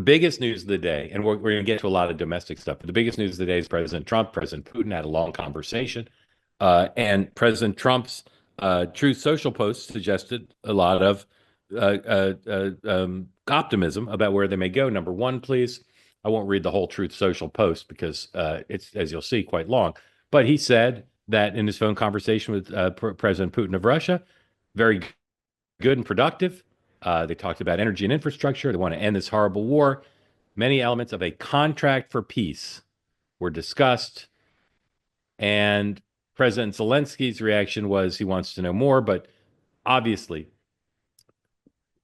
biggest news of the day, and we're going to get to a lot of domestic stuff, but the biggest news of the day is President Trump, President Putin had a long conversation, and President Trump's Truth Social post suggested a lot of optimism about where they may go. Number one, please. I won't read the whole Truth Social post because it's, as you'll see, quite long. But he said that in his phone conversation with President Putin of Russia, very good and productive. They talked about energy and infrastructure. They want to end this horrible war. Many elements of a contract for peace were discussed. And President Zelensky's reaction was he wants to know more. But obviously,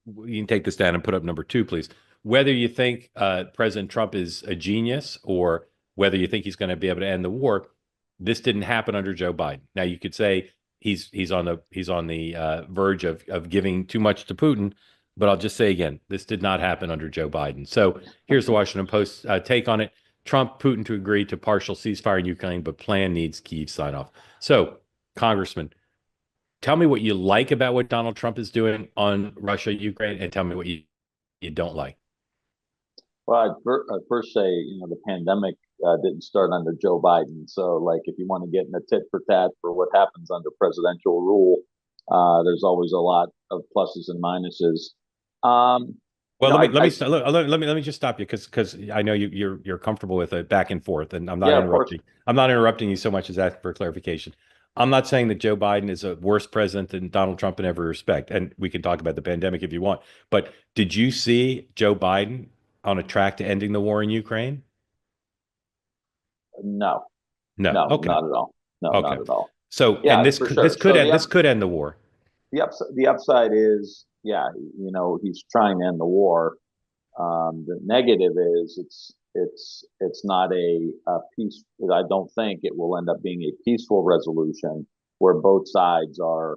you can take this down and put up number two, please. Whether you think President Trump is a genius or whether you think he's going to be able to end the war, this didn't happen under Joe Biden. Now you could say he's on the verge of giving too much to Putin, but I'll just say again, this did not happen under Joe Biden. So here's the Washington Post take on it. Trump, Putin to agree to partial ceasefire in Ukraine, but plan needs Kyiv sign off. So, Congressman, tell me what you like about what Donald Trump is doing on Russia, Ukraine, and tell me what you don't like. Well, I'd first say, the pandemic didn't start under Joe Biden. So, like, if you want to get in a tit for tat for what happens under presidential rule, there's always a lot of pluses and minuses. Well, let me just stop you because I know you're comfortable with it back and forth, and I'm not interrupting. I'm not interrupting you so much as asking for clarification. I'm not saying that Joe Biden is a worse president than Donald Trump in every respect, and we can talk about the pandemic if you want. But did you see Joe Biden on a track to ending the war in Ukraine? No, okay, not at all. No, okay. not at all. So, yeah, and this could end the war. The upside is, he's trying to end the war. The negative is it's not a peace. I don't think it will end up being a peaceful resolution where both sides are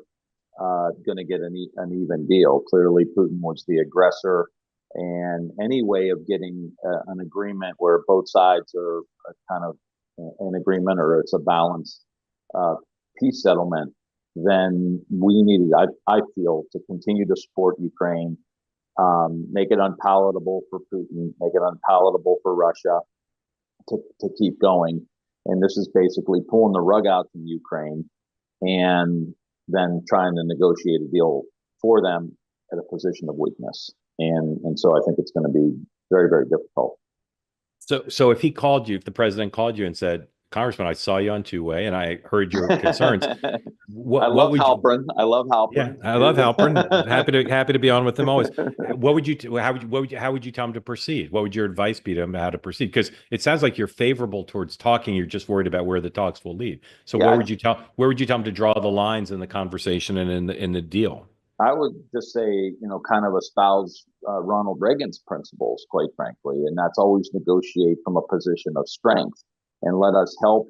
going to get an even deal. Clearly, Putin was the aggressor, and any way of getting an agreement where both sides are kind of in agreement or it's a balanced peace settlement, then we needed, I feel, to continue to support Ukraine, make it unpalatable for Putin, make it unpalatable for Russia to keep going. And this is basically pulling the rug out from Ukraine and then trying to negotiate a deal for them at a position of weakness. And so I think it's going to be very, very difficult. So if the president called you and said, Congressman, I saw you on two-way and I heard your concerns. I love Halpern. Yeah, I love Halpern. happy to be on with him always. How would you tell him to proceed? What would your advice be to him how to proceed? Because it sounds like you're favorable towards talking. You're just worried about where the talks will lead. So where would you tell him to draw the lines in the conversation and in the deal? I would just say, kind of espouse Ronald Reagan's principles, quite frankly, and that's always negotiate from a position of strength. And let us help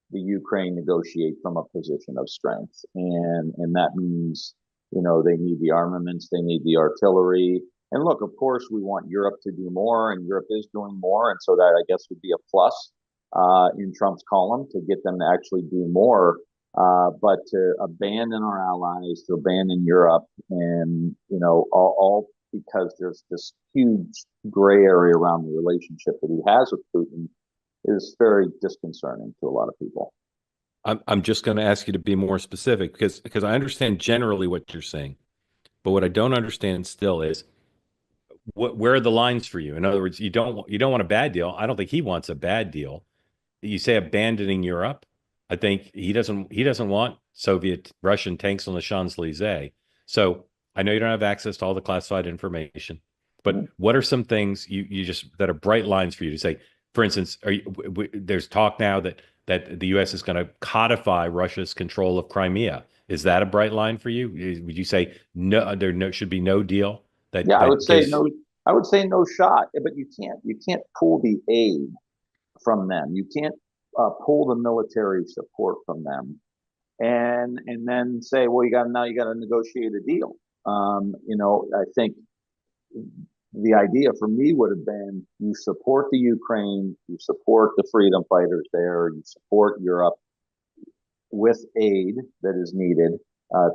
the Ukraine negotiate from a position of strength. And that means, they need the armaments, they need the artillery. And look, of course, we want Europe to do more, and Europe is doing more. And so that, I guess, would be a plus in Trump's column to get them to actually do more. But to abandon our allies, to abandon Europe, and, all because there's this huge gray area around the relationship that he has with Putin is very disconcerting to a lot of people. I'm just going to ask you to be more specific because I understand generally what you're saying, but what I don't understand still is where are the lines for you? In other words, you don't want a bad deal. I don't think he wants a bad deal. You say abandoning Europe. I think he doesn't want Soviet Russian tanks on the Champs-Élysées. So I know you don't have access to all the classified information, but what are some things you just that are bright lines for you to say? For instance, there's talk now that the U.S. is going to codify Russia's control of Crimea. Is that a bright line for you? Would you say no? Should be no deal. I would say no. I would say no shot. But you can't pull the aid from them. You can't pull the military support from them, and then say, well, you got to negotiate a deal. I think the idea for me would have been you support the Ukraine, you support the freedom fighters there, you support Europe with aid that is needed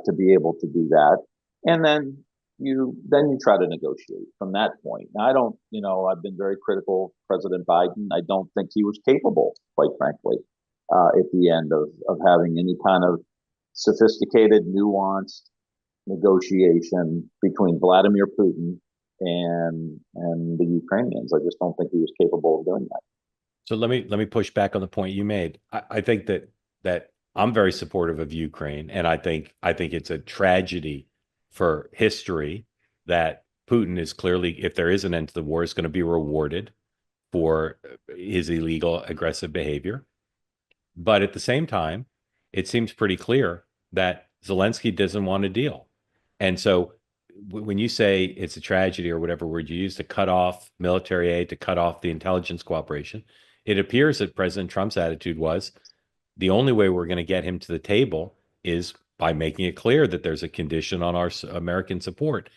to be able to do that. And then, you try to negotiate from that point. Now, I don't, I've been very critical of President Biden. I don't think he was capable, quite frankly, at the end of having any kind of sophisticated, nuanced negotiation between Vladimir Putin and the Ukrainians. I just don't think he was capable of doing that. So let me push back on the point you made. I think that I'm very supportive of Ukraine, and I think it's a tragedy for history that Putin is clearly, if there is an end to the war, is going to be rewarded for his illegal, aggressive behavior. But at the same time, it seems pretty clear that Zelensky doesn't want a deal. And so when you say it's a tragedy or whatever word you use to cut off military aid, to cut off the intelligence cooperation, it appears that President Trump's attitude was the only way we're going to get him to the table is by making it clear that there's a condition on our American support.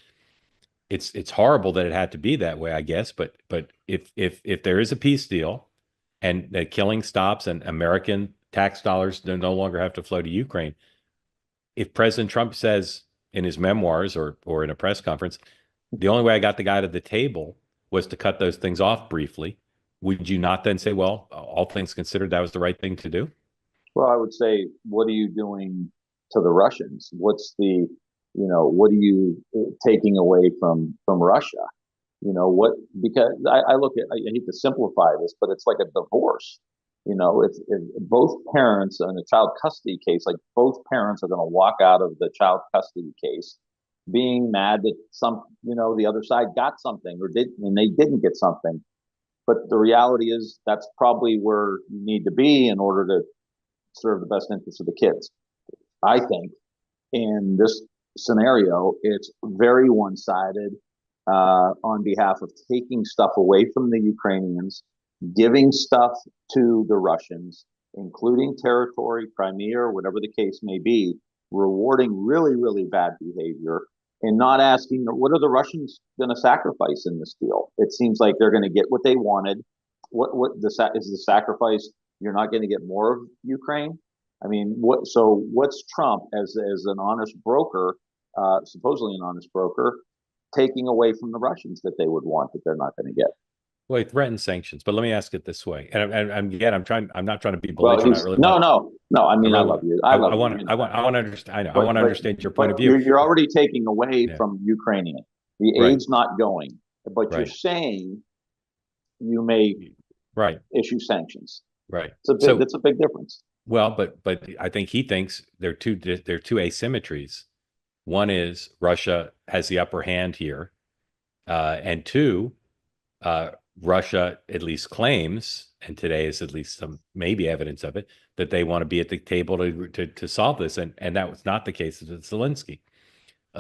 It's horrible that it had to be that way, I guess. But if there is a peace deal and the killing stops and American tax dollars no longer have to flow to Ukraine, if President Trump says in his memoirs or in a press conference, the only way I got the guy to the table was to cut those things off briefly, would you not then say, well, all things considered, that was the right thing to do? Well, I would say, what are you doing to the Russians? What are you taking away from Russia? Because I look at, I hate to simplify this, but it's like a divorce. If both parents in a child custody case, like both parents are going to walk out of the child custody case being mad that the other side got something and they didn't get something. But the reality is that's probably where you need to be in order to serve the best interests of the kids. I think in this scenario, it's very one-sided on behalf of taking stuff away from the Ukrainians, giving stuff to the Russians, including territory, Crimea, or whatever the case may be, rewarding really, really bad behavior, and not asking what are the Russians going to sacrifice in this deal. It seems like they're going to get what they wanted. Is the sacrifice? You're not going to get more of Ukraine. I mean, what's Trump as an honest broker, supposedly an honest broker, taking away from the Russians that they would want that they're not going to get? Well, he threatened sanctions, but let me ask it this way. And again, I'm not trying to be Well, belligerent. I really no. I mean, I really love you. I want to understand. I know. I want to understand your point of view. You're already taking away from Ukrainian. The Right. aid's not going, but you're Right. saying you may Right. issue sanctions. Right. That's a big difference. Well, but I think he thinks there are two asymmetries. One is Russia has the upper hand here, and two, Russia at least claims, and today is at least some maybe evidence of it, that they want to be at the table to solve this, and that was not the case with Zelensky.